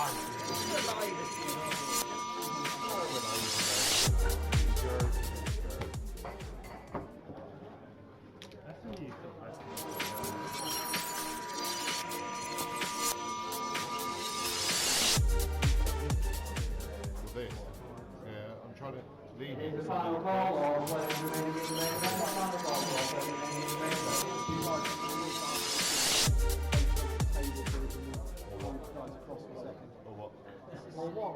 I'm trying to lead It is the final call or players remaining in the main event. The final call or players remaining in the main event. Or what? Or what?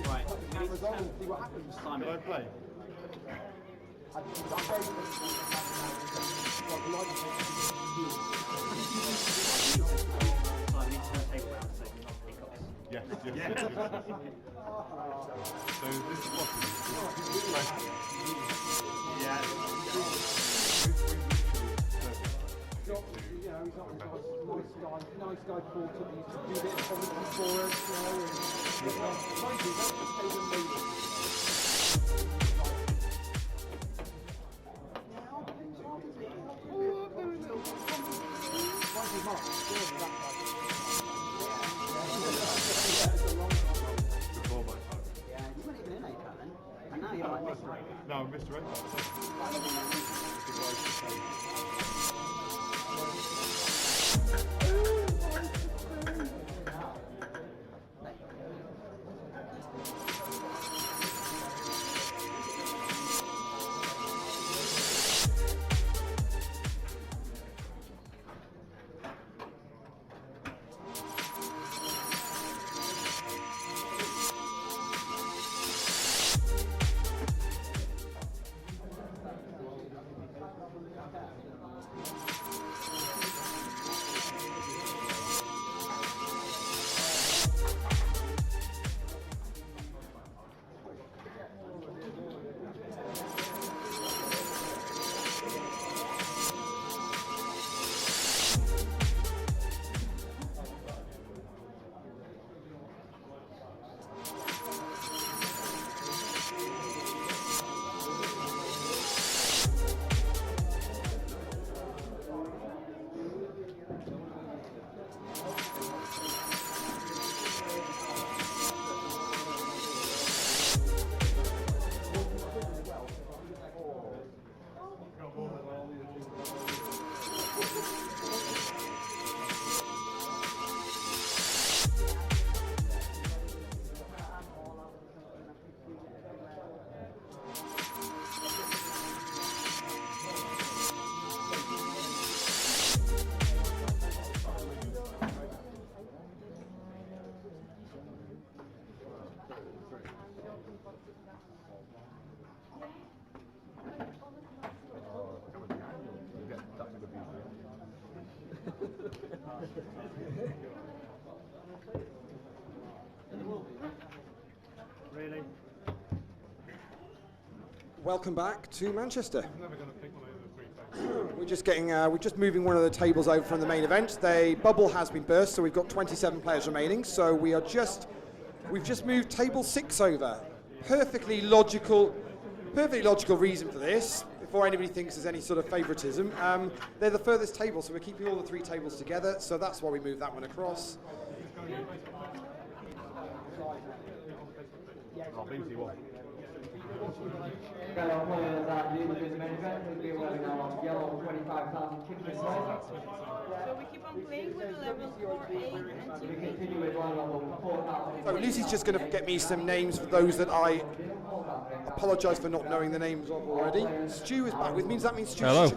Right. Cameras on and see what happens. Can I play? Yes, yes. So this is what Yeah. You know, he's not nice guy Paul took me to do a bit of commentary for us, you know, and mind you, that's just Taylor Lee. before my time. Yeah, you weren't even in ACAT then. And now you're like Mr. ACAT. No, I'm Mr. Red. Really? Welcome back to Manchester. I'm never going to pick one over the 3 We're just moving one of the tables over from the main event. The bubble has been burst, so we've got 27 players remaining. So we've just moved table 6 over. Perfectly logical reason for this. Before anybody thinks there's any sort of favouritism, they're the furthest table, so we're keeping all the 3 tables together. So that's why we moved that one across. Oh, BC one. Fellow players that deal with the main event, please be aware we now have yellow 25,000 tickets. So we keep on playing with the level 4A and We 2B. continue with one level 4,000. So Lucy's just going to get me some names for those that I apologise for not knowing the names of already. Stu is back with me. Does that mean Stu has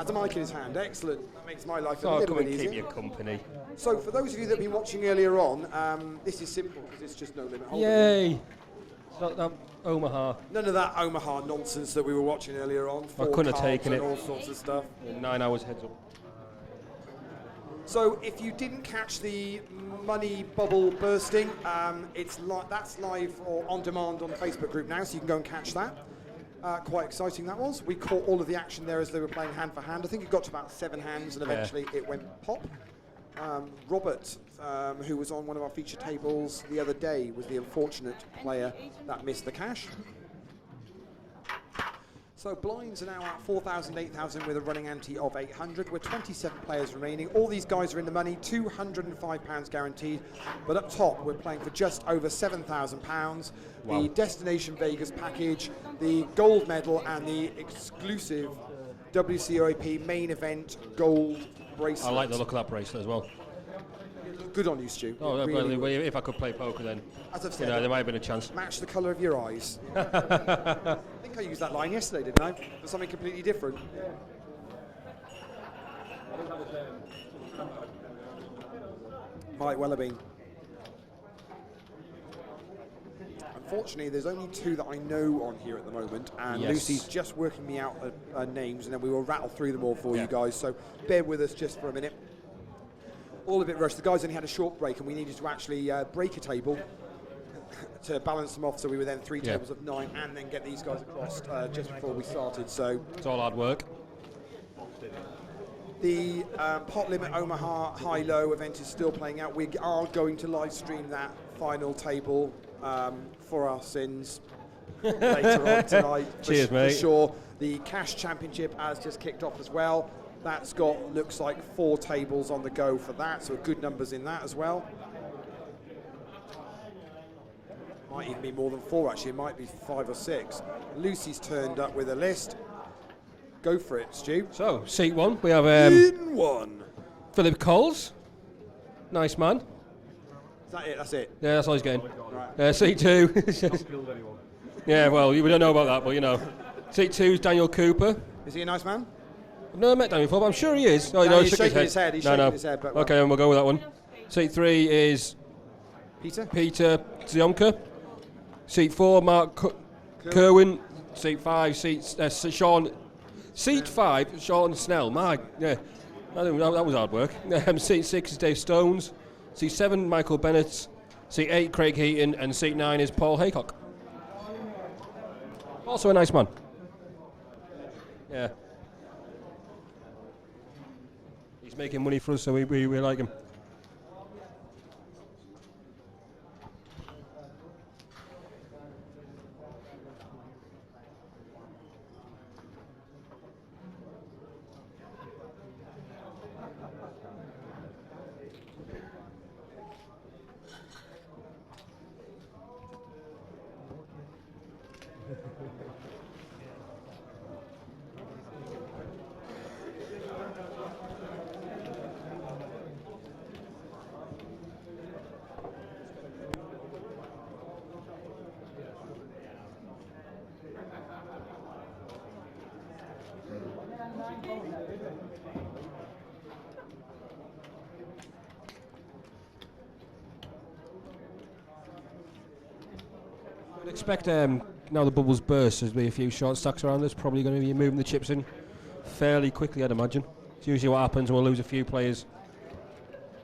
a mic in his hand? Excellent. That makes my life a little bit easier. Keep you company. So for those of you that have been watching earlier on, this is simple because it's just no limit hold'em. Yay! It's not that Omaha. None of that Omaha nonsense that we were watching earlier on. I couldn't have Cards taken and it. all sorts of stuff. 9 hours heads up. So if you didn't catch the money bubble bursting, that's live or on demand on the Facebook group now, so you can go and catch that. Quite exciting that was. We caught all of the action there as they were playing hand for hand. I think it got to about 7 hands and eventually it went pop. Robert, who was on one of our feature tables the other day, was the unfortunate player that missed the cash. So blinds are now at 4,000, 8,000 with a running ante of 800. We're 27 players remaining. All these guys are in the money, £205 guaranteed. But up top, we're playing for just over £7,000. Wow. The Destination Vegas package, the gold medal, and the exclusive WCOAP main event gold bracelet. I like the look of that bracelet as well. Good on you, Stu. Oh, Really well, good. if I could play poker, then As I've you said, know, there might have been a chance. match the colour of your eyes. I think I used that line yesterday, didn't I? For something completely different. Might well have been. Unfortunately, there's only two that I know on here at the moment, and Yes. Lucy's just working me out names, and then we will rattle through them all for Yeah. you guys. So bear with us just for a minute. All a bit rushed. The guys only had a short break, and we needed to actually break a table to balance them off. So we were then three Yeah. tables of 9, and then get these guys across just before we started. So It's all hard work. the pot limit Omaha high-low event is still playing out. We are going to live stream that final table for our sins later on tonight. Cheers, for mate. sure. The cash championship has just kicked off as well. That's got, looks like 4 tables on the go for that, so good numbers in that as well. Might even be more than 4 actually, it might be 5 or 6. Lucy's turned up with a list. Go for it, Stu. So, seat 1, we have In one. Philip Coles. Nice man. Is that it? That's it. Yeah, that's all he's getting. Right. Seat 2. Not killed anyone. Yeah, well, we don't know about that, but you know. Seat 2 is Daniel Cooper. Is he a nice man? I've never met Daniel before, but I'm sure he is. Oh, No, no, he's shook shaking his head. He's no, shaking no. his head, but Okay, and we'll go with that one. Seat 3 is Peter? Peter Zionka. Seat 4, Mark Kerwin. Seat 5, Sean. Seat 5, Sean Snell. Yeah, that was hard work. Seat 6 is Dave Stones. Seat 7, Michael Bennett. Seat 8, Craig Heaton. And seat 9 is Paul Haycock. Also a nice man. Yeah. He's making money for us, so we like him. I'd expect now the bubbles burst, there'll be a few short stacks around. There's probably going to be moving the chips in fairly quickly, I'd imagine. It's usually what happens, and we'll lose a few players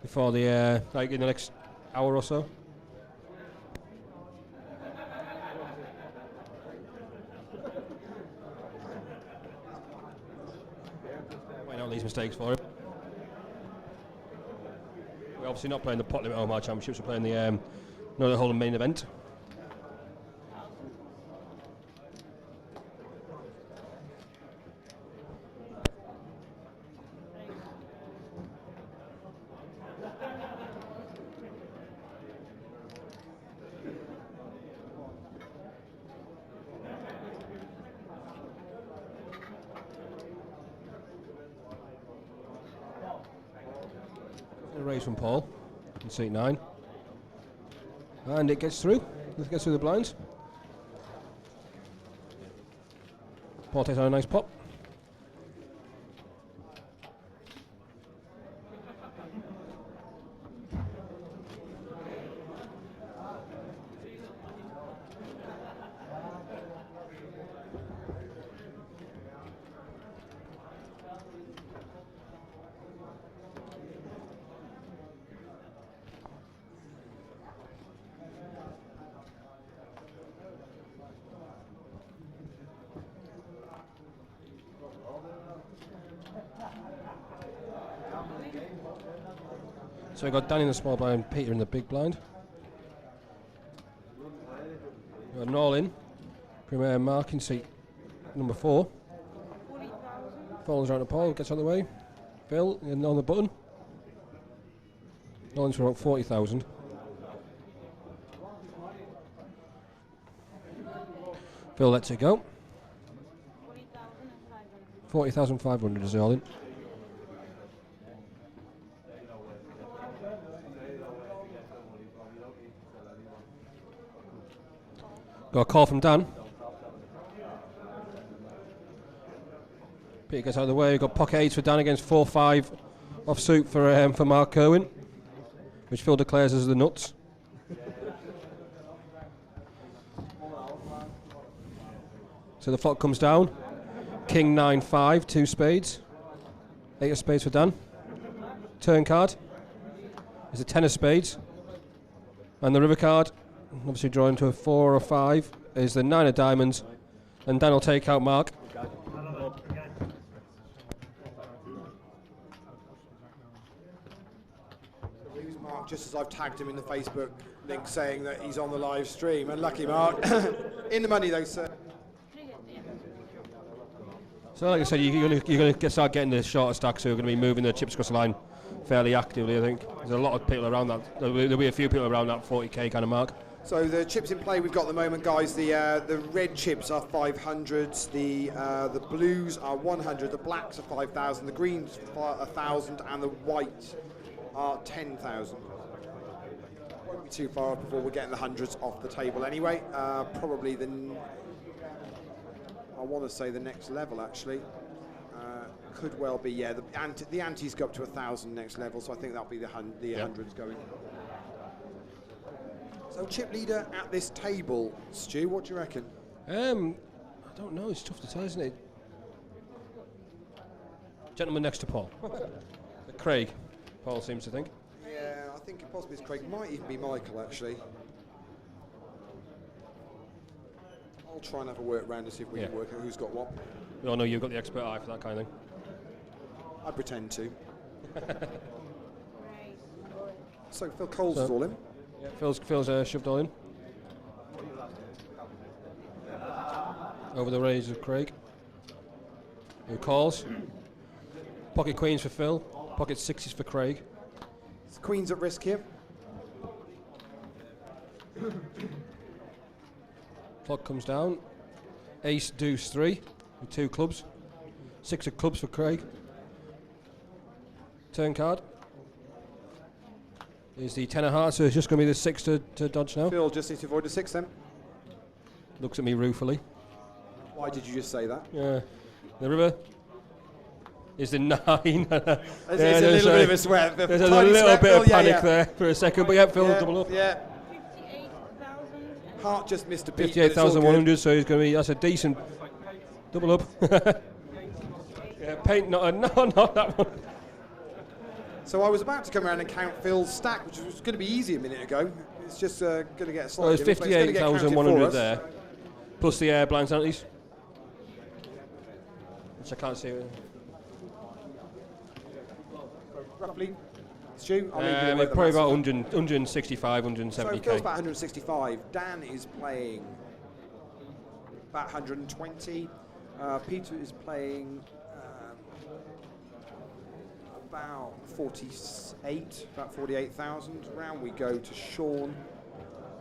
before the like in the next hour or so. Waiting out these mistakes for him. We're obviously not playing the pot limit Omar Championships. We're playing the the whole main event. A raise from Paul in seat 9. And it gets through. It gets through the blinds. Paul takes on a nice pop. So we've got Danny in the small blind, Peter in the big blind. We've got an all-in. Premier Mark in seat number 4. Falls around the pole, gets on the way. Phil, and on the button. Lines for about 40,000. Phil lets it go. 40,500 is the all in. Got a call from Dan. Peter gets out of the way. We've got pocket 8s for Dan against 4-5 off suit for Mark Kerwin, which Phil declares as the nuts. So the flop comes down. King 9-5, 2 spades. 8 of spades for Dan. Turn card is a 10 of spades. And the river card, obviously drawing to a 4 or 5, is the 9 of diamonds. And Dan will take out Mark. Mark, just as I've tagged him in the Facebook link saying that he's on the live stream. Unlucky Mark. In the money though, sir. So like I said, you're going to start getting the shorter stacks who are going to be moving the chips across the line fairly actively, I think. There's a lot of people around that. There'll be a few people around that 40k kind of mark. So the chips in play we've got at the moment, guys, the red chips are 500s, the blues are 100, the blacks are 5,000, the greens are 1,000, and the whites are 10,000. Won't be too far before we're getting the hundreds off the table anyway. Probably I want to say the next level actually. Could well be, yeah. The antes go up to 1,000 next level, so I think that'll be the hundreds going. So chip leader at this table, Stu, what do you reckon? I don't know, it's tough to tell, isn't it? Gentleman next to Paul. Craig, Paul seems to think. Yeah, I think it possibly is Craig. Might even be Michael, actually. I'll try and have a work round to see if we can work out who's got what. We all know you've got the expert eye for that kind of thing. I pretend to. So Phil Coles is all in. Yeah, Phil's shoved all in. Over the raise of Craig, who calls. Pocket queens for Phil, pocket 6s for Craig. It's Queen's at risk here. Clock comes down. Ace, deuce, 3 with 2 clubs. 6 of clubs for Craig. Turn card is the 10 of hearts, so it's just going to be the 6 to dodge now. Phil just needs to avoid the 6 then. Looks at me ruefully. Why did you just say that? Yeah. The river is the 9. It's a little bit of a sweat. There's a little bit of panic there for a second, but yeah, Phil double up. Yeah. 58,000. Hart just missed a beat. 58,100, so he's going to be, that's a decent double up. Yeah, paint, not that one. So I was about to come around and count Phil's stack, which was going to be easy a minute ago. It's just going to get slightly. So there's 58,100 there, plus the air blinds, aren't these? Which I can't see. Roughly, Stu, I'll leave you with the probably maths. about 165, So 170k. Phil's about 165. Dan is playing about 120. Peter is playing about 48, about 48,000. Round we go to Sean.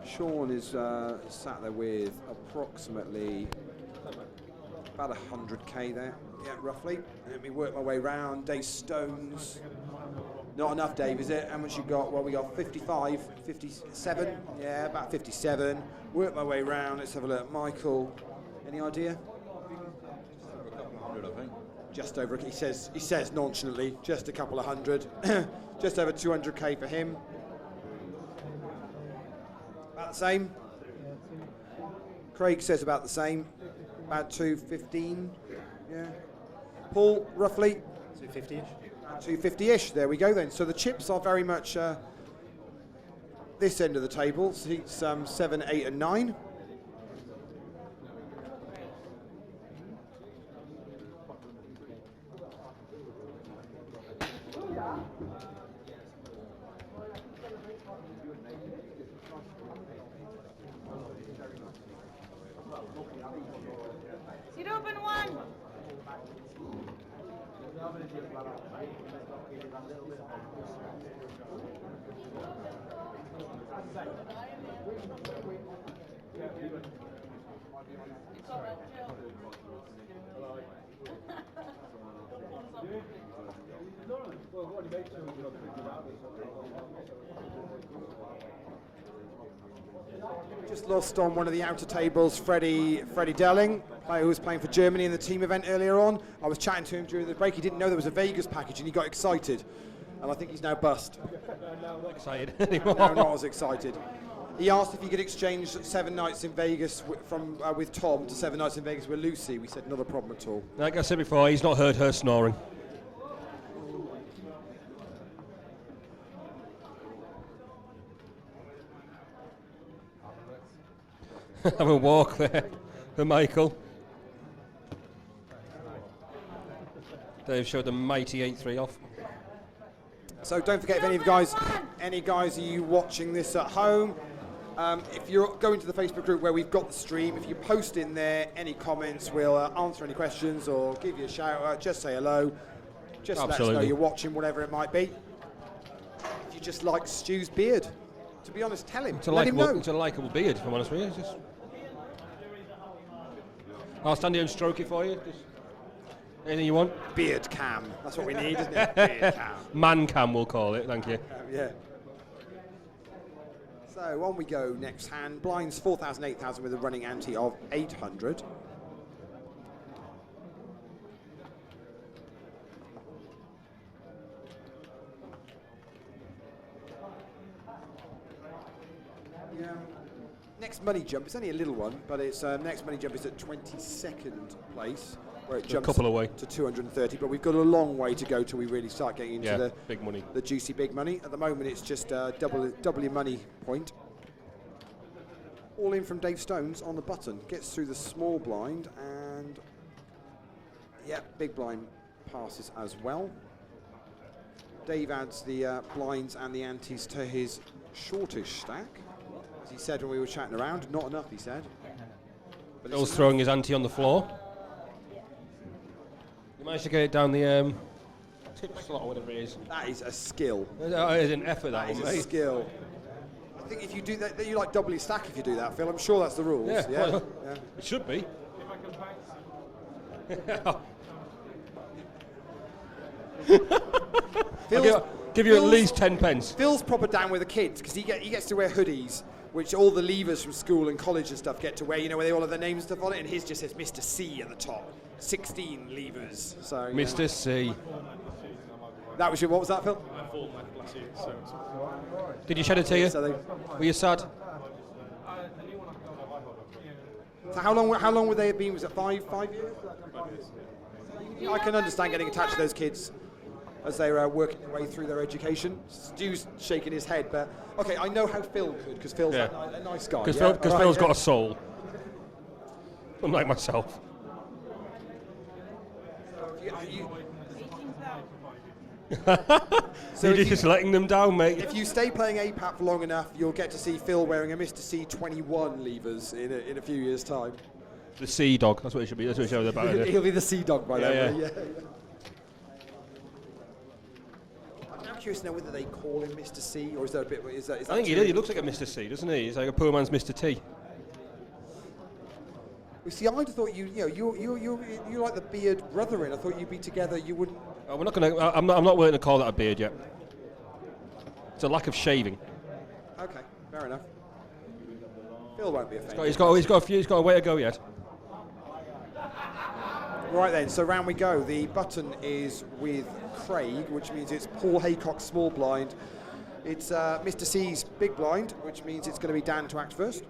Sean is sat there with approximately about 100k there. Yeah, roughly. Let me work my way round. Dave Stones. Not enough, Dave, is it? How much you got? Well, we got 55, 57. Yeah, about 57. Work my way round. Let's have a look. Michael, any idea? Just over. He says nonchalantly, just a couple of hundred. Just over 200k for him. About the same. Craig says about the same. About 215. Yeah. Paul, roughly 250-ish. 250-ish. There we go then. So the chips are very much this end of the table. Seats 7, 8, and 9. Seat open 1. Just lost on one of the outer tables, Freddie Delling, player who was playing for Germany in the team event earlier on. I was chatting to him during the break. He didn't know there was a Vegas package and he got excited. And I think he's now bust. Not excited anymore. No, not as excited. He asked if he could exchange 7 nights in Vegas with Tom to 7 nights in Vegas with Lucy. We said not a problem at all. Like I said before, he's not heard her snoring. Have a walk there for Michael. Dave showed the mighty 8-3 off. So don't forget, if any guys are you watching this at home, if you're going to the Facebook group where we've got the stream, if you post in there any comments, we'll answer any questions or give you a shout out, just say hello, just let us know you're watching, whatever it might be. If you just like Stu's beard, to be honest, tell him, let him know. It's a likeable beard, if I'm honest with you. Just I'll stand here and stroke it for you. Just anything you want. Beard cam, that's what we need, isn't it? Beard cam. Man cam, we'll call it, thank you. Yeah. So on we go, next hand. Blinds 4,000, 8,000 with a running ante of 800. Yeah. Next money jump, it's only a little one, but it's next money jump is at 22nd place, where it jumps to 230. But we've got a long way to go till we really start getting into the big money, the juicy big money. At the moment, it's just double your money point. All in from Dave Stones on the button, gets through the small blind, and big blind passes as well. Dave adds the blinds and the antes to his shortish stack. As he said when we were chatting around, not enough, he said. But Bill's throwing his ante on the floor. You managed to get it down the tip slot or whatever it is. That is a skill. That is an effort, that one, is mate. a skill. I think if you do that, you like double your stack if you do that, Phil. I'm sure that's the rules. Yeah. It should be. I'll give you at least 10 pence. Phil's proper down with the kids because he gets to wear hoodies, which all the leavers from school and college and stuff get to wear, where they all have their names and stuff on it, and his just says Mr. C at the top. 16 leavers. So Mr. C. That was what was that, Phil? Did you shed a tear? Were you sad? So how long would they have been? Was it 5 years? I can understand getting attached to those kids as they're working their way through their education. Stu's shaking his head, but okay, I know how Phil could, because Phil's a nice guy. Because Phil's got a soul, unlike myself. So you're just letting them down, mate. If you stay playing APAP for long enough, you'll get to see Phil wearing a Mr. C 21 levers in a few years' time. The Sea Dog, that's what it should be. That's what it shows about it. He'll be the Sea Dog by then. Yeah. I'm now curious to know whether they call him Mr. C, or is there a bit? Is that I think he did. He looks like a Mr. C, doesn't he? He's like a poor man's Mr. T. You see, I'd have thought you like the beard brothering. I thought you'd be together. You wouldn't. We're not going to. I'm not willing to call that a beard yet. It's a lack of shaving. Okay, fair enough. Phil won't be offended. He's got a way to go yet. Right then, so round we go. The button is with Craig, which means it's Paul Haycock's small blind. It's Mr. C's big blind, which means it's going to be Dan to act first.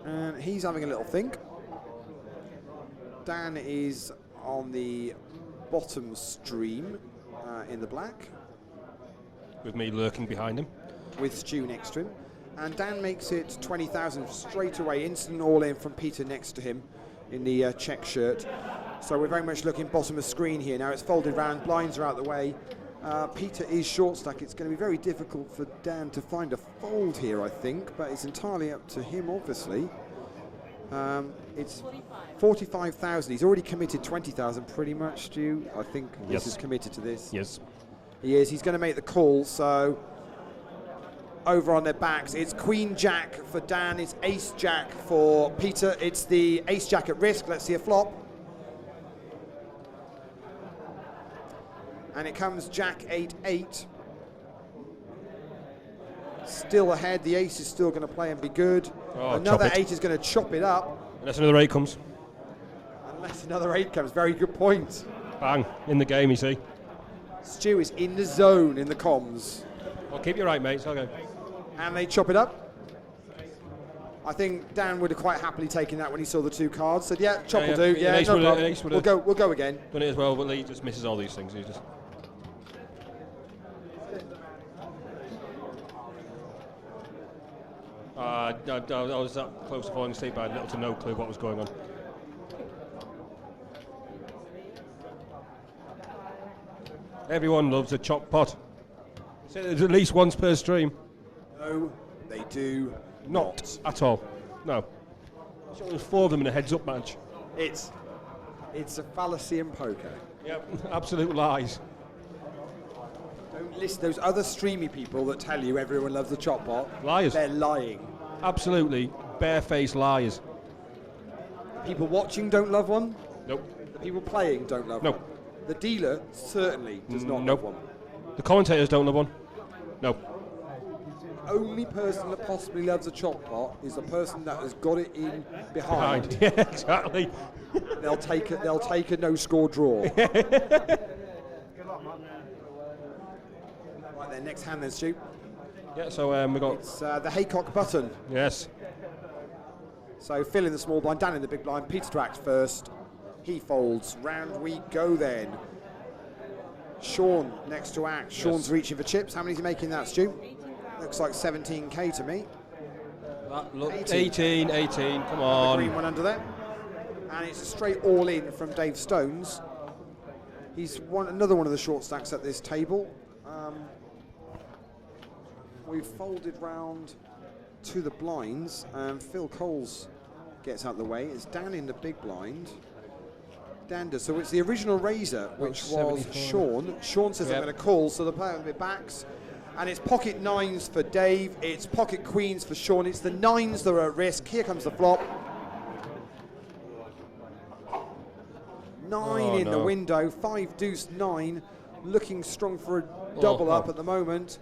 And he's having a little think. Dan is on the bottom stream in the black. With me lurking behind him. With Stu next to him. And Dan makes it 20,000 straight away, instant all in from Peter next to him in the check shirt. So we're very much looking bottom of screen here. Now it's folded round, blinds are out the way. Peter is short stack. It's going to be very difficult for Dan to find a fold here, I think, but it's entirely up to him, obviously. It's 45,000. He's already committed 20,000 pretty much, Stu. I think Yes. this is committed to this. Yes. He is. He's going to make the call. So over on their backs, it's Queen Jack for Dan. It's Ace Jack for Peter. It's the Ace Jack at risk. Let's see a flop. And it comes Jack 8-8. Still ahead. The ace is still going to play and be good. Oh, Another chop it. 8 is going to chop it up. Unless another 8 comes. Unless another 8 comes. Very good point. Bang. In the game, you see. Stu is in the zone in the comms. Well, keep you right, mate. It's okay. And they chop it up. I think Dan would have quite happily taken that when he saw the 2 cards. Said, yeah, chop will do. Yeah, An ace no would- problem. an ace would- We'll go again. Done it as well, but Lee just misses all these things. He just. I was that close to falling asleep. I had little to no clue what was going on. Everyone loves a chop pot. So there's at least once per stream. No, they do Not at all. No. So there's 4 of them in a heads-up match. It's a fallacy in poker. Yep, absolute lies. Don't listen. Those other streamy people that tell you everyone loves the chop pot. Liars. They're lying. Absolutely barefaced liars. People watching don't love one. Nope. The people playing don't love No. one. The dealer certainly does not Nope. love one. The commentators don't love one. No. The only person that possibly loves a chop pot is the person that has got it in behind. Yeah, exactly. They'll take it. They'll take a no-score draw. Right then, next hand then, Stu. Yeah, so we got. It's the Haycock button. Yes. So Phil in the small blind, Dan in the big blind, Peter to act first. He folds. Round we go then. Sean next to act. Sean's reaching for chips. How many is he making that, Stu? Looks like 17k to me. That look, 18. 18. Come The on. green one under there. And it's a straight all in from Dave Stones. He's another one of the short stacks at this table. We've folded round to the blinds, and Phil Coles gets out of the way. It's Dan in the big blind. Dan does. So it's the original raiser, which was 74. Sean. Sean says, Yep. I'm going to call, so the player on the backs. And it's pocket 9s for Dave. It's pocket queens for Sean. It's the 9s that are at risk. Here comes the flop. 9 in the no. window. 5 deuce 9. Looking strong for a double up at the moment.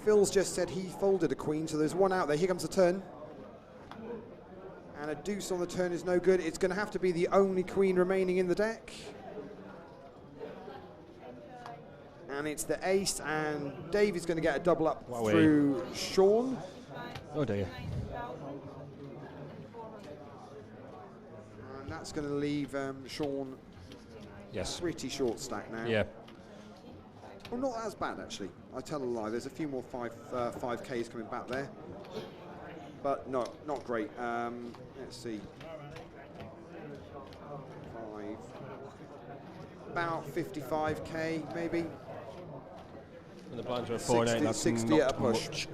Phil's just said he folded a queen, so there's one out there. Here comes the turn. And a deuce on the turn is no good. It's going to have to be the only queen remaining in the deck. And it's the ace, and Dave is going to get a double up Wowee. through Sean. Oh dear. And that's going to leave Sean Yes. pretty short stack now. Yeah. Well, not as bad, actually. I tell a lie. There's a few more 5Ks coming back there. But no, not great. Let's see. 5. About 55k, maybe. And the blinds are a 4 and 8. 60, That's 60 not at a push. much.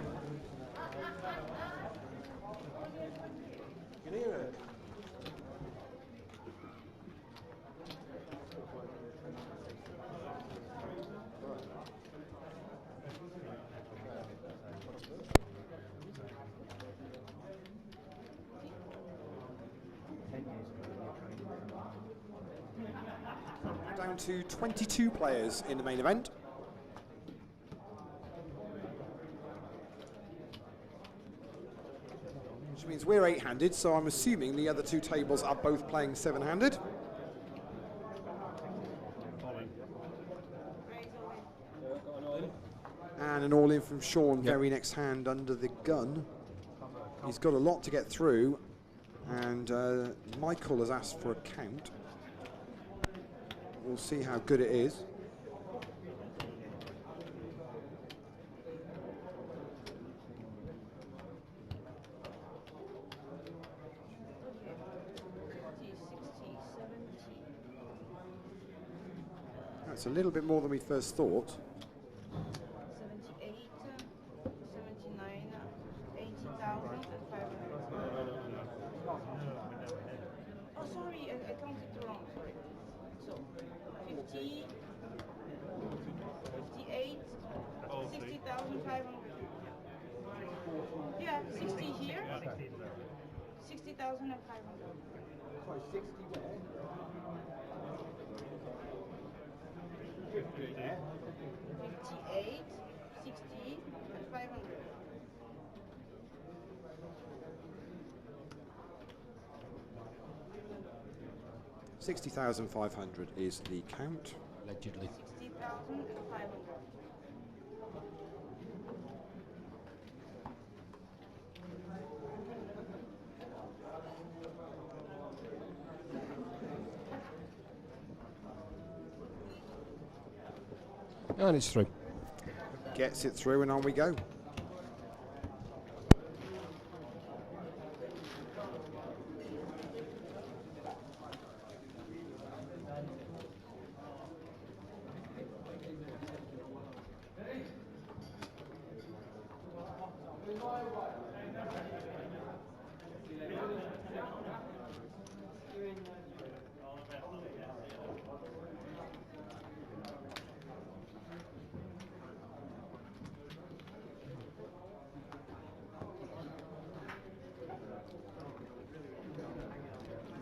Down to 22 players in the main event. Which means we're 8-handed, so I'm assuming the other 2 tables are both playing 7-handed. And an all-in from Sean, very next hand under the gun. He's got a lot to get through, and Michael has asked for a count. We'll see how good it is. That's a little bit more than we first thought. 78, 79, 80,000 and 500. Oh, sorry, 58, 60,500. Yeah, 60 here, 60,500. Sorry, 60 where? 50 there. 58, 60, and 500. $60,500 is the count. Allegedly. 60,500. And it's through. Gets it through, and on we go.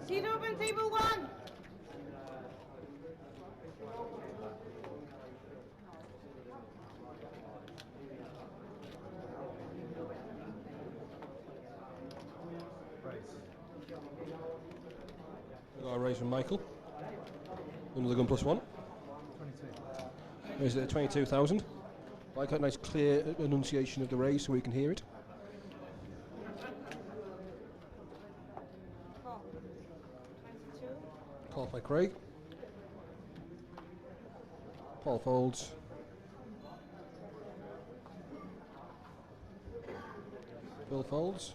Seat open, table 1. We've got a raise from Michael. Under the gun +1. 22. Raise it at 22,000. Like a nice clear enunciation of the raise so we can hear it. Call. 22. Call by Craig. Paul folds. Bill folds.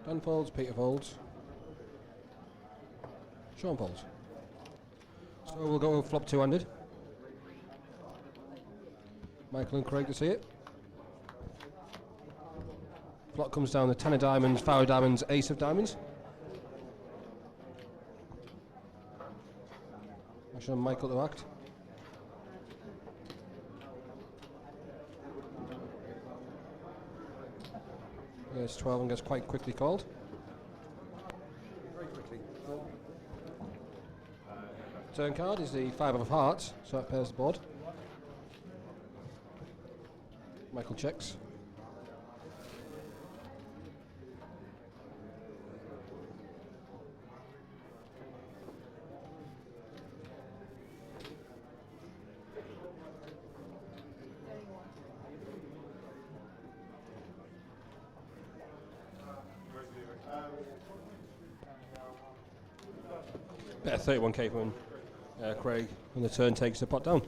Dan folds. Peter folds. Sean folds. So we'll go flop two-handed. Michael and Craig to see it. Flop comes down the 10 of diamonds, 5 of diamonds, ace of diamonds. I show Michael to act. Yes, 12 and gets quite quickly called. Very quickly. Turn card is the 5 of hearts, so that pairs the board. Michael checks. Better 31k from Craig, and the turn takes the pot down.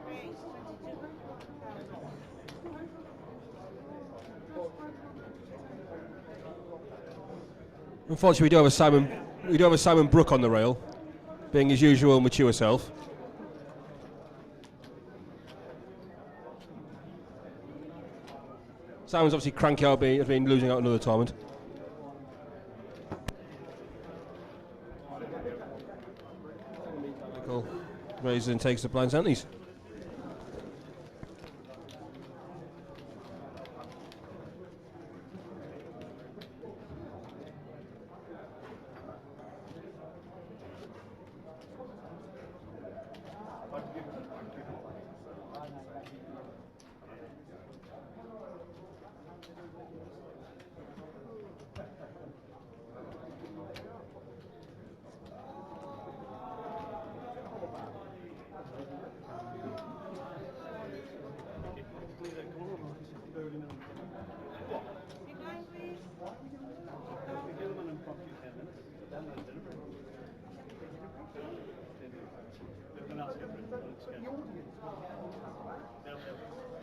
Raise 22,000. Unfortunately, we do have a Simon Brook on the rail, being his usual mature self. Simon's obviously cranky out, has been losing out another tournament. Michael raises and takes the blinds antes.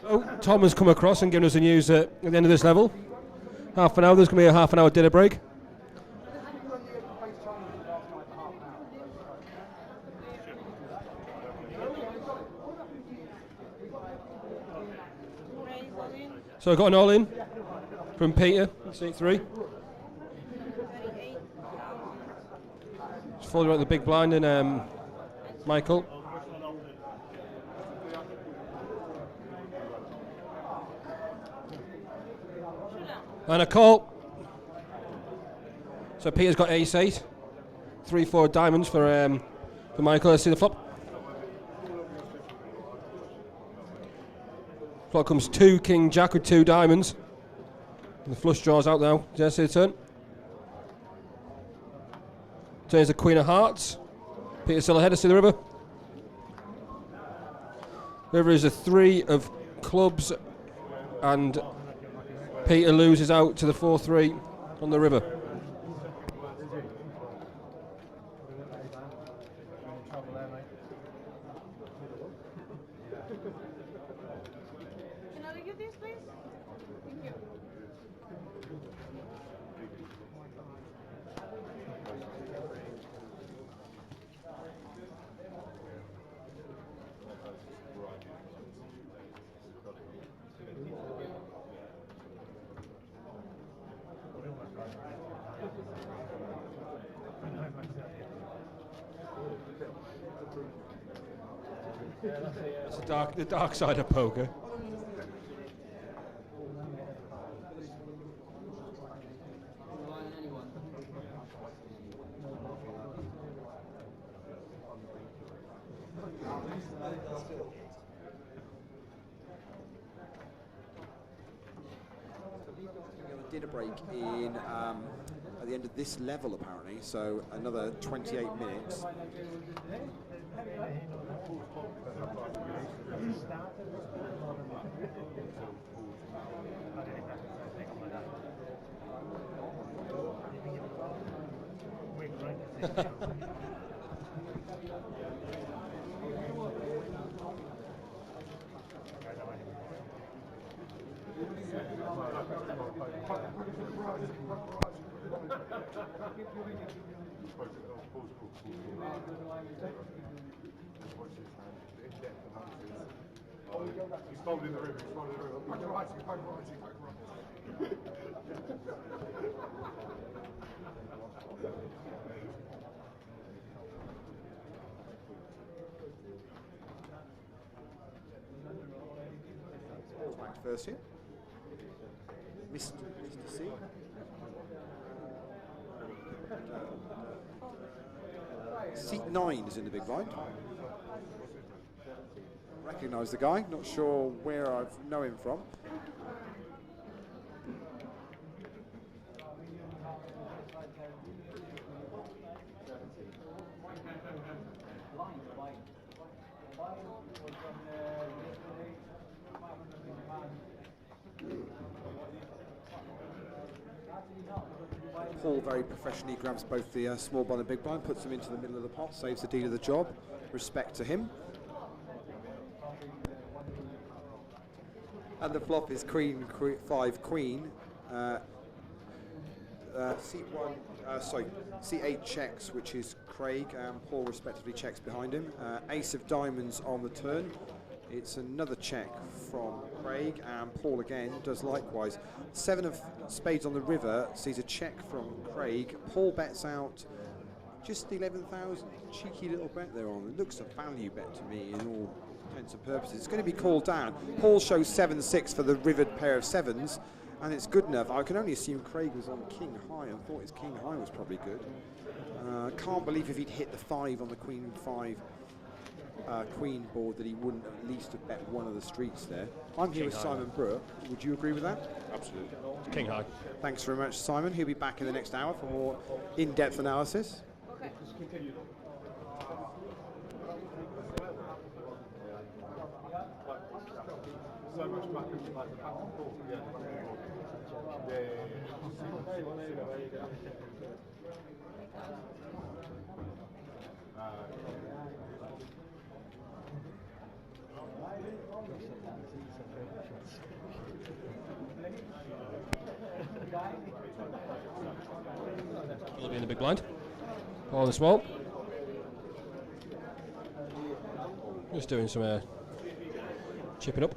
Oh, Tom has come across and given us the news that at the end of this level, half an hour, there's going to be a half an hour dinner break. So I got an all in from Peter, seat 3. Just followed around the big blind and Michael. And a call. So Peter's got ace 8. 3-4 diamonds for Michael. Let's see the flop. Flop comes 2 king jack with 2 diamonds. And the flush draws out now. Just see the turn. Turns the queen of hearts. Peter still ahead. Let's see the river. River is a 3 of clubs, and Peter loses out to the 4-3 on the river. Can I get this, please? Thank you. It's the dark side of poker. Dinner break in at the end of this level apparently, so another 28 minutes. He's folded in the room, he's folded in the room. Back right, back right. Back first here. Mr. C. Seat 9 is in the big blind. Recognise the guy, not sure where I know him from. Paul very professionally grabs both the small blind and big blind, puts them into the middle of the pot, saves the deed of the job. Respect to him. And the flop is Queen 5 Queen. C8 checks, which is Craig, and Paul respectively checks behind him. Ace of diamonds on the turn. It's another check from Craig, and Paul again does likewise. 7 of spades on the river sees a check from Craig. Paul bets out just 11,000. Cheeky little bet there on. It looks a value bet to me in all intents and purposes. It's going to be called down. Paul shows 7-6 for the rivered pair of sevens, and it's good enough. I can only assume Craig was on king high. I thought his king high was probably good. Can't believe if he'd hit the 5 on the queen 5 queen board that he wouldn't at least have bet one of the streets there. I'm here with Simon Brooke. Would you agree with that? Absolutely. King high. Thanks very much, Simon. He'll be back in the next hour for more in-depth analysis. Okay. So much back and like the back and forth. Yeah. big blind. On the small. Just doing some chipping up.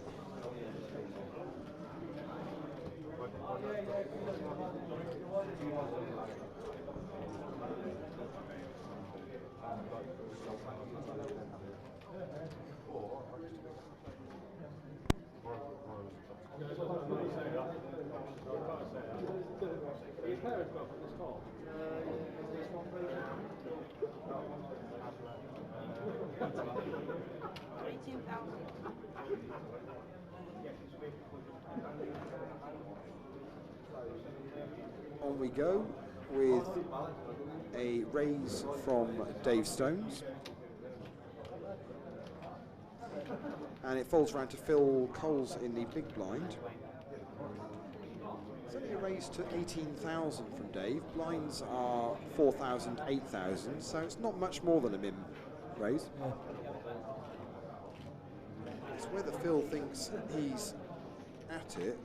On we go with a raise from Dave Stones. And it falls around to Phil Coles in the big blind. It's only a raise to 18,000 from Dave. Blinds are 4,000, 8,000, so it's not much more than a min raise. Yeah. It's whether Phil thinks he's at it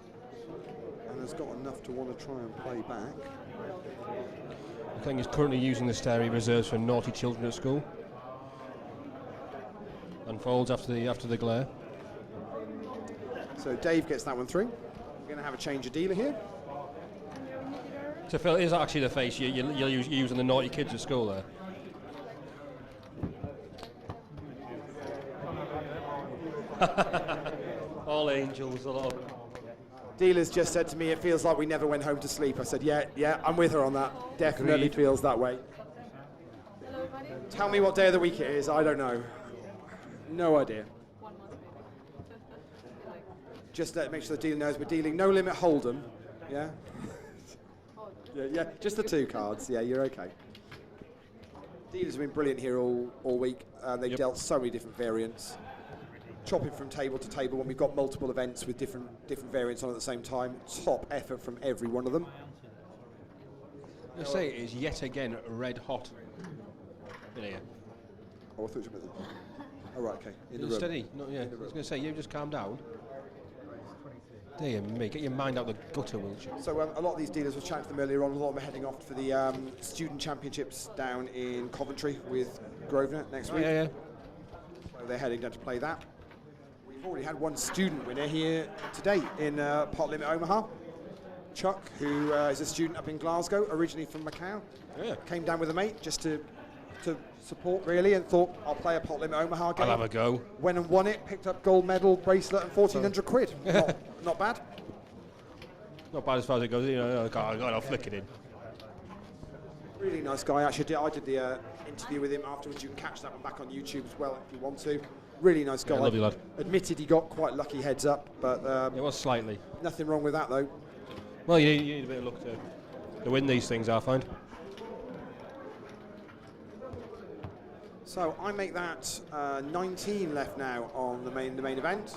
and has got enough to want to try and play back. I think he's currently using the stair he reserves for naughty children at school. And folds after the glare. So Dave gets that one through. We're going to have a change of dealer here. So Phil, is that actually the face you're using the naughty kids at school there? All angels, a lot of them. Dealer's just said to me, it feels like we never went home to sleep. I said, yeah, I'm with her on that. Definitely Agreed. feels that way. Hello, buddy. Tell me what day of the week it is. I don't know. No idea. 1 month, maybe. Just make sure the dealer knows we're dealing no limit Hold'em. Yeah? yeah, just the 2 cards. Yeah, you're okay. Dealers have been brilliant here all week. They've dealt so many different variants. Chopping from table to table when we've got multiple events with different variants on at the same time. Top effort from every one of them. I say it is yet again red hot in here. Oh, I thought you meant oh, right, okay. In the room. Steady. No, yeah. I was going to say, you just calm down. Dear me, get your mind out the gutter, won't you? So a lot of these dealers, was chatting to them earlier on, a lot of them are heading off for the student championships down in Coventry with Grosvenor next week. Yeah. So they're heading down to play that. We've already had one student winner here today in Pot Limit Omaha. Chuck, who is a student up in Glasgow, originally from Macau. Yeah. Came down with a mate just to support really, and thought I'll play a Pot Limit Omaha game. I'll have a go. Went and won it, picked up gold medal, bracelet and 1,400 quid. Not bad. Not bad as far as it goes. You know, I'll flick it in. Really nice guy. Actually, I did the interview with him afterwards. You can catch that one back on YouTube as well if you want to. Really nice guy. Yeah, lovely lad. Admitted he got quite lucky heads up, but It was slightly. nothing wrong with that though. Well, you need a bit of luck to win these things, I find. So I make that 19 left now on the main event.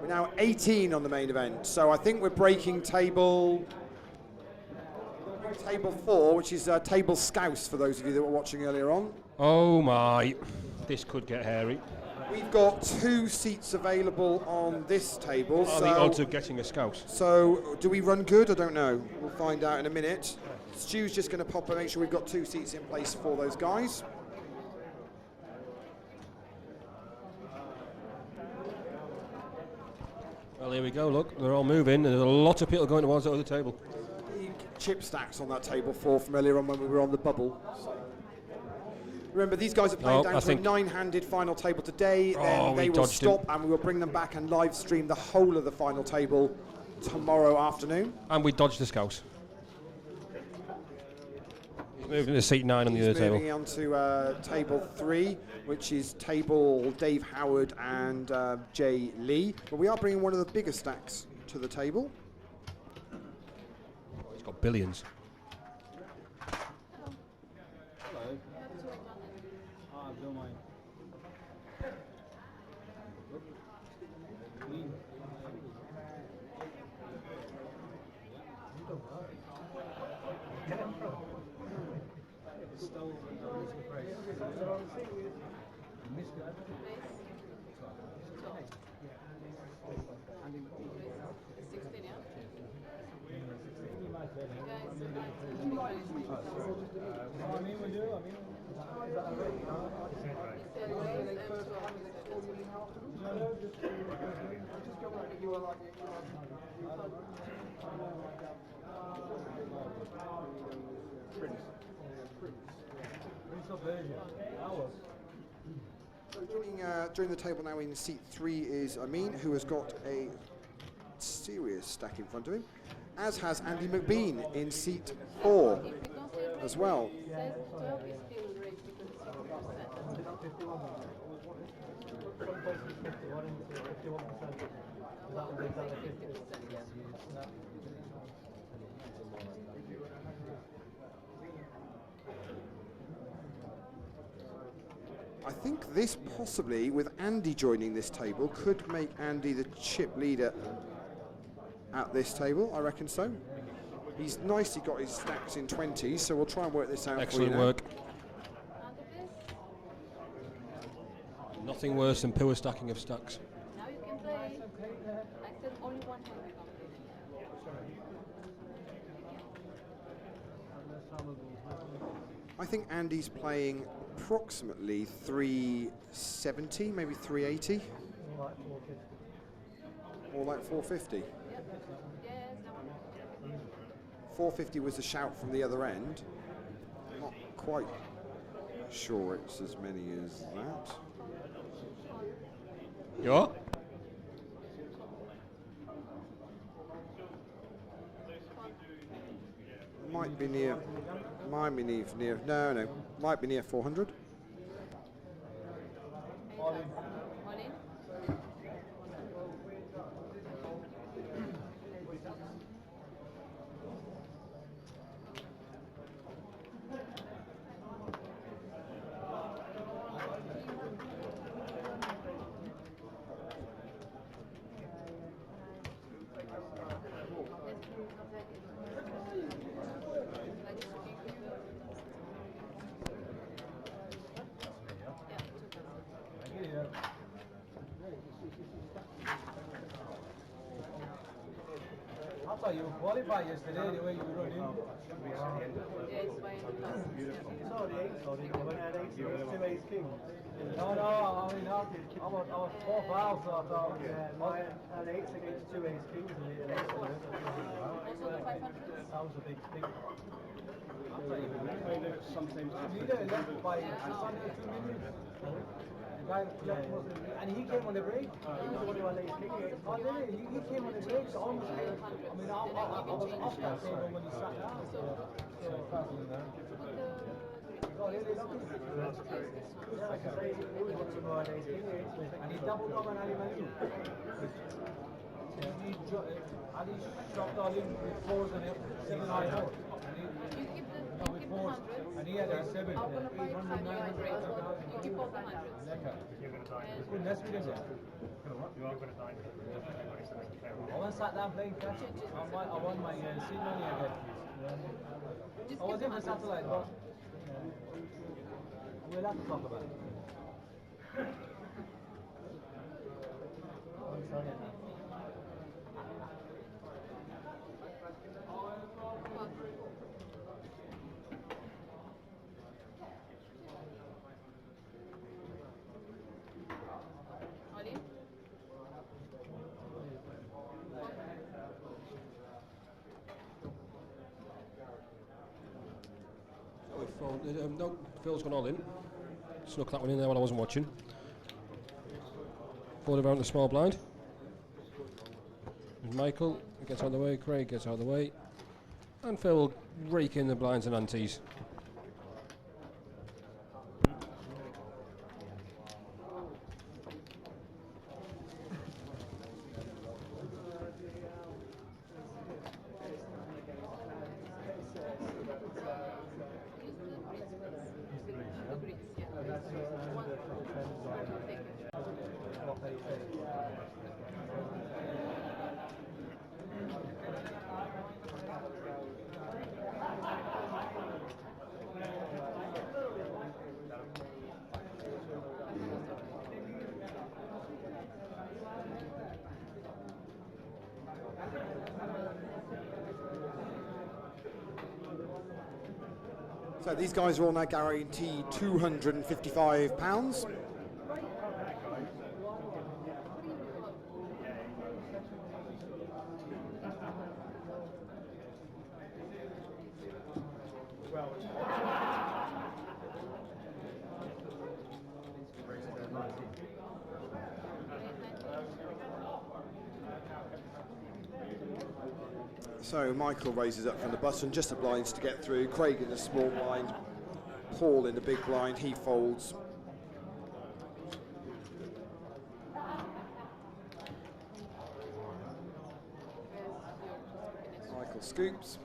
We're now 18 on the main event. So I think we're breaking table 4, which is table Scouse for those of you that were watching earlier on. Oh my, this could get hairy. We've got 2 seats available on this table. What are the odds of getting a Scouse? So do we run good? I don't know. We'll find out in a minute. Stu's just going to pop and make sure we've got 2 seats in place for those guys. Well, here we go, look, they're all moving. There's a lot of people going towards the other table. Chip stacks on that table 4 from earlier on when we were on the bubble. So. Remember, these guys are playing down to a 9-handed final table today. Then they will stop and we will bring them back and live stream the whole of the final table tomorrow afternoon. And we dodged the Scouse. He's moving to seat 9 on the other table. Moving on to table 3, which is table Dave Howard and Jay Lee. But we are bringing one of the bigger stacks to the table. He's got billions. Hello. Ah, don't mind. Joining the table now in seat 3 is Amin, who has got a serious stack in front of him, as has Andy McBean in seat 4 as well. Says 12 is still great because it's 50%. I think this possibly, with Andy joining this table, could make Andy the chip leader at this table. I reckon so. He's nicely got his stacks in 20s, so we'll try and work this out. Excellent for you now. work. Nothing worse than poor stacking of stacks. Now you can play. I said only one hand you can play. I think Andy's playing approximately 370, maybe 380. Or like 450. Yes, that one. 450 was a shout from the other end. Not quite sure it's as many as that. You are? Might be near, no, might be near 400. All in? I thought you qualified yesterday, the way you were running. Yeah, it's by the class. No, I mean, I was 4 fouls, so I thought, an 8 against 2 ace kings and an 8 Also the 500. that was a big thing. I thought you were winning. sometimes You did left by just under 2 minutes. The guy left wasn't, and he came on the break. he was the one who had ace king against Oh, really? He came on the break, so almost. I mean, I was off that table when he sat down. Oh, really? Yeah, like I say, he was the one who had ace king against me. And he doubled up on Ali Manu. Ali dropped all in with 4s and 7 high 4. You keep the With 4s, 100. and he had a 7. I'm gonna buy it from you at rate. You keep all the 100s. Good, that's what he said. I went sat down playing catch. I won my seed money again. I was in the satellite, but we'll have to talk about it. All in? No, Phil's gone all in. Snuck that one in there while I wasn't watching. Fold around the small blind. There's Michael gets out of the way, Craig gets out of the way. And Phil will rake in the blinds and antes. So these guys are all now guaranteed £255. So Michael raises up from the button, just the blinds to get through. Craig in the small blind, Paul in the big blind, he folds. Michael scoops.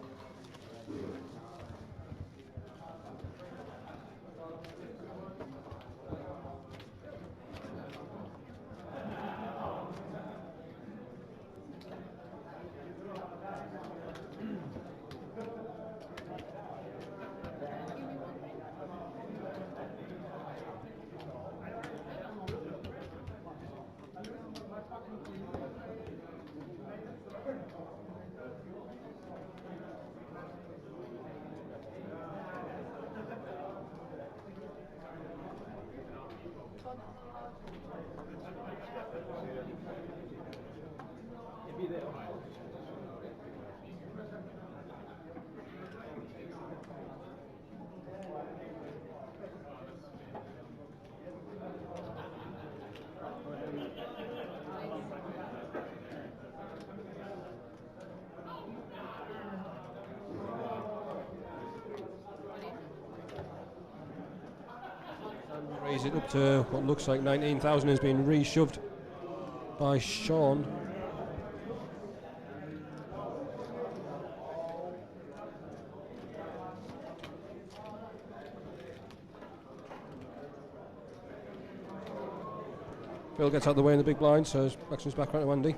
Raise it up to what looks like 19,000 has been reshoved by Sean. Phil gets out of the way in the big blind, so action's back around to Andy.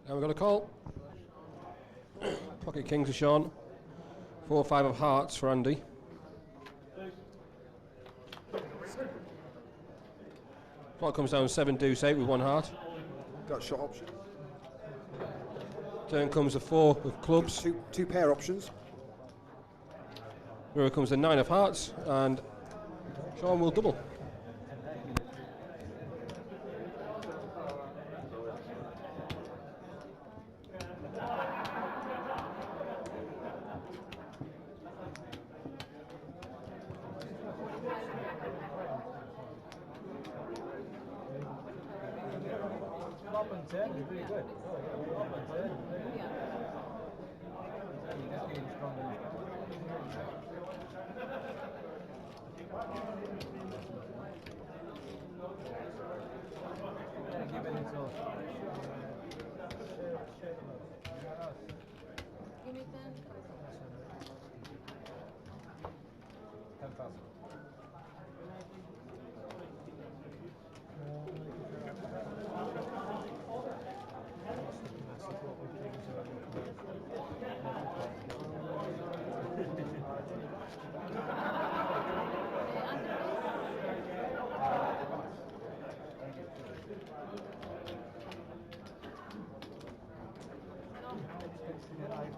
And we've got a call. Pocket king to Sean. 4-5 of hearts for Andy. Clock comes down 7 deuce 8 with 1 heart. Got a shot option. Turn comes the 4 with clubs. Two pair options. Here comes the 9 of hearts, and Sean will double. Up and 10 is really good. Up and 10. He's just getting stronger and stronger. Give it its all. Give me 10. 10,000.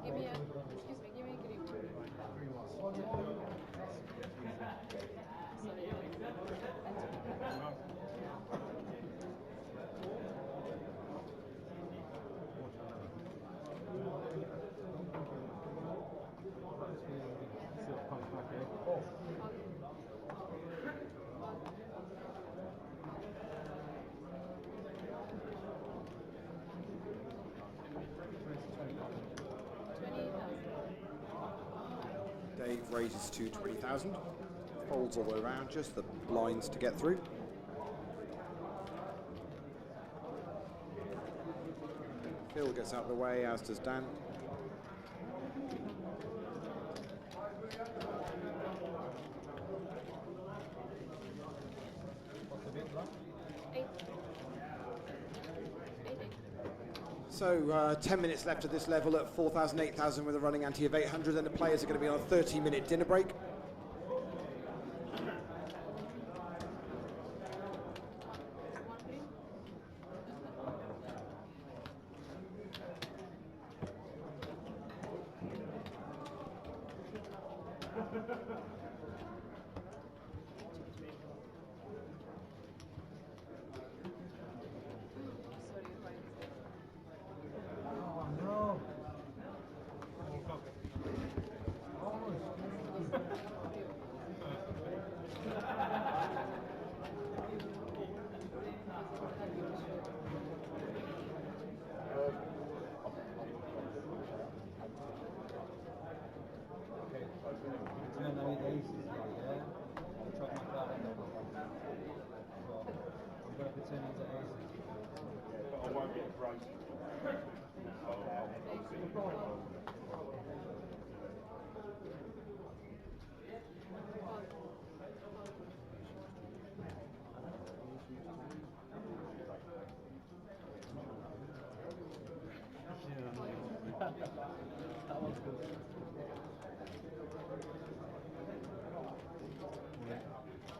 Give me a, excuse me, give me a green one. Dave raises to 20,000. Folds all the way around, just the blinds to get through. Phil gets out of the way, as does Dan. So 10 minutes left at this level at 4,000, 8,000 with a running ante of 800. Then the players are going to be on a 30-minute dinner break. All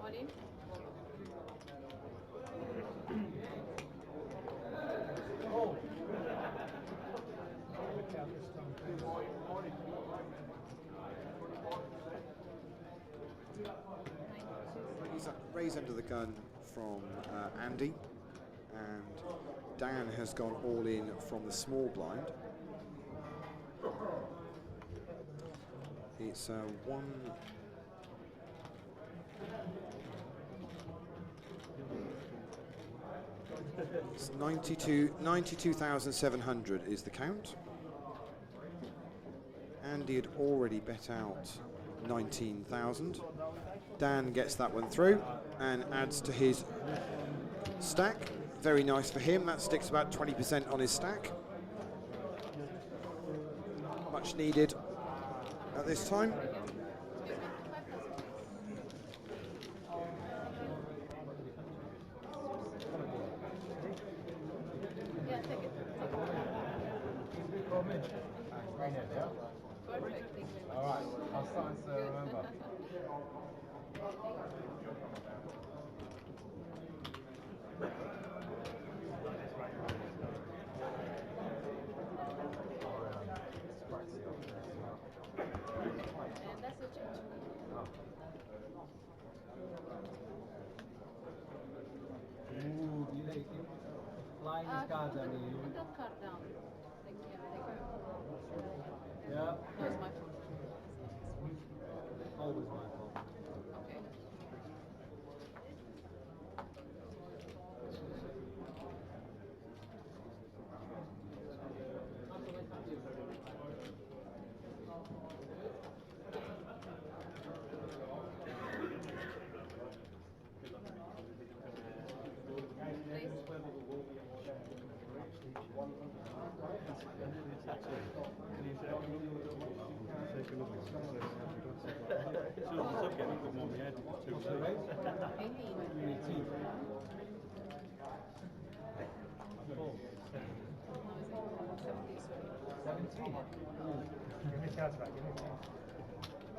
in. Raise under the gun from Andy, and Dan has gone all in from the small blind. It's one. It's 92,700 is the count. Andy had already bet out 19,000. Dan gets that one through and adds to his stack. Very nice for him. That sticks about 20% on his stack. Much needed at this time. Yeah, take it. Perfect. Thank you very much. All right, I'll sign, so remember. And that's the change. Flying his cards Put on you. that card down. Thank you. Yeah, No, it's my fault. always my fault. Okay.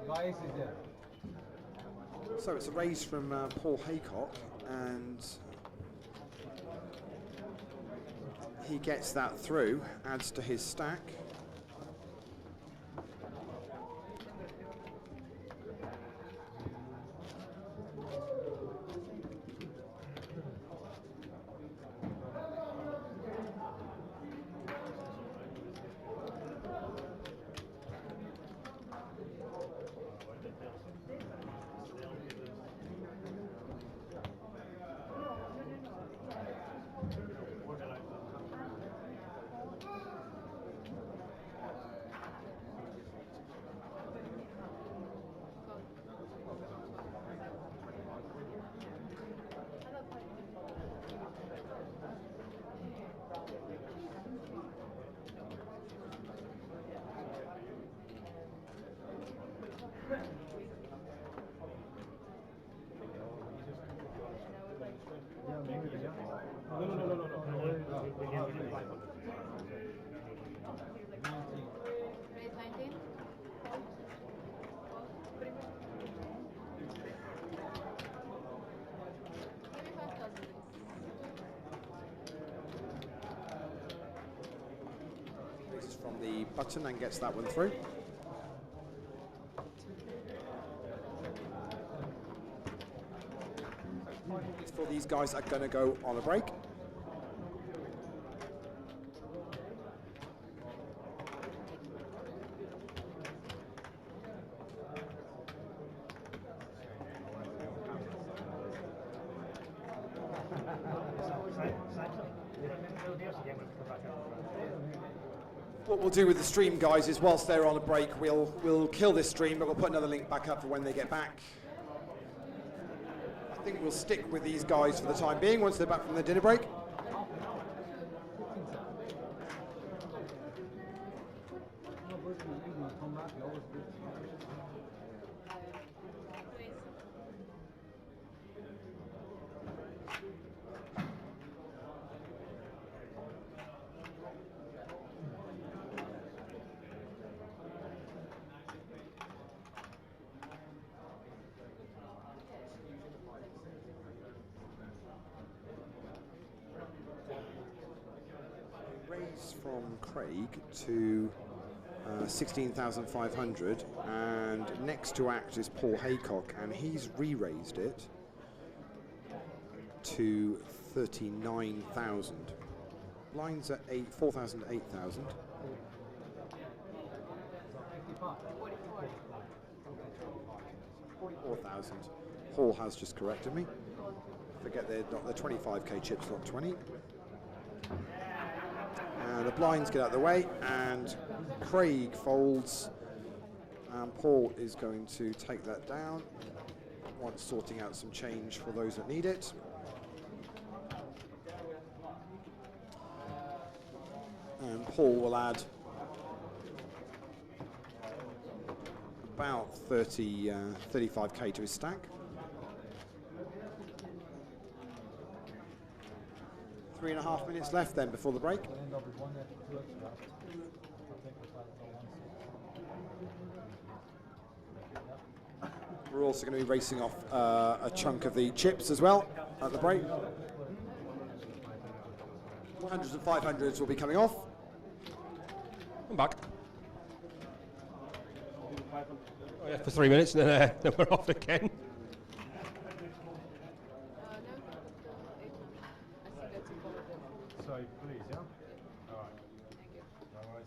Bias is there. So it's a raise from Paul Haycock, and he gets that through, adds to his stack. Raise 19. Give me 5,000, please. Raises from the button and gets that one through. These four of these guys are going to go on a break. What we'll do with the stream, guys, is whilst they're on a break, we'll kill this stream, but we'll put another link back up for when they get back. I think we'll stick with these guys for the time being once they're back from the dinner break. Raise from Craig to 16,500, and next to act is Paul Haycock, and he's re-raised it to 39,000. Blinds at 4,000 to 8,000. 44,000. Paul has just corrected me. Forget they're not the 25k chips, not 20. The blinds get out of the way, and Craig folds, and Paul is going to take that down once sorting out some change for those that need it. And Paul will add about 35k to his stack. 3.5 minutes left then before the break. We're also going to be racing off a chunk of the chips as well at the break. 100s and 500s will be coming off. I'm back. Oh, yeah, for 3 minutes, and then we're off again. So, please, yeah? All right. No worries.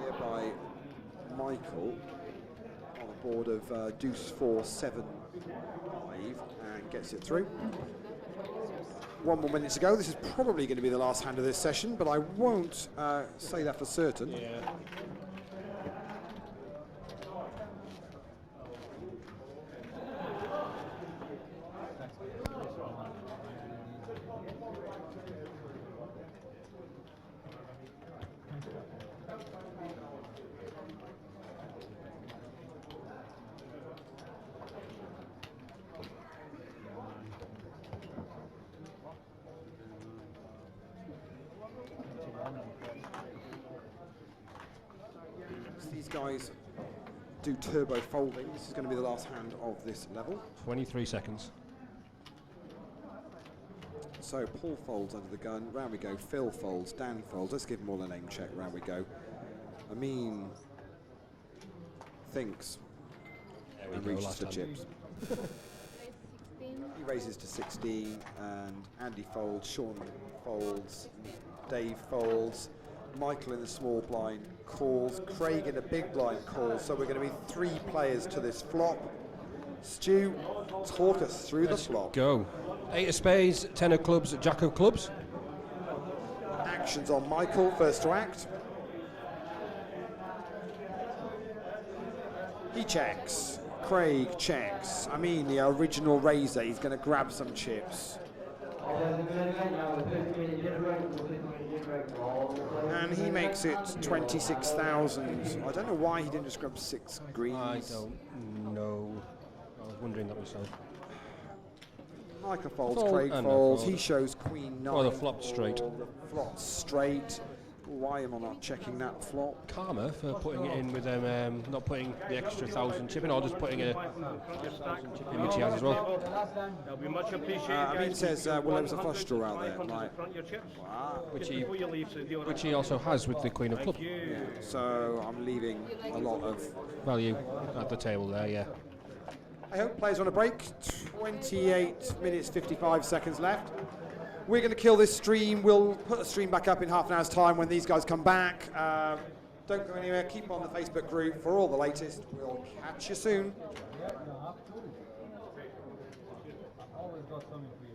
Here by Michael on the board of deuce 4, 7, 5, and gets it through. 1 more minute to go. This is probably going to be the last hand of this session, but I won't say that for certain. Yeah. These guys do turbo folding. This is going to be the last hand of this level. 23 seconds. So Paul folds under the gun. Round we go. Phil folds. Dan folds. Let's give them all a name check. Round we go. Amin thinks and go, reaches last for hand. chips. He raises to 16, and Andy folds. Sean folds. Dave folds. Michael in the small blind calls. Craig in the big blind calls. So we're going to be 3 players to this flop. Stu, talk us through Let's the flop. go. 8 of spades, 10 of clubs, jack of clubs. Actions on Michael, first to act. He checks. Craig checks. I mean, the original razor. He's going to grab some chips. And he makes it 26,000. I don't know why he didn't just grab 6 greens. I don't know. I was wondering that myself. Michael folds, Fold Craig and folds. fold. He shows Queen 9. Oh, the flop straight. The flop straight. Why am I not checking that flop? Karma for putting it in with not putting the extra 1,000 chip in, or just putting a 1,000 chip in, which he has as well. That'll be much appreciated. I mean, it says, well, there was a flush draw out there. Right. Wow. Which he also has with the Queen of Clubs. So I'm leaving a lot of Value at the table there, yeah. I hope players on a break. 28 minutes 55 seconds left. We're going to kill this stream. We'll put the stream back up in half an hour's time when these guys come back. Don't go anywhere. Keep on the Facebook group for all the latest. We'll catch you soon. Always got something for you.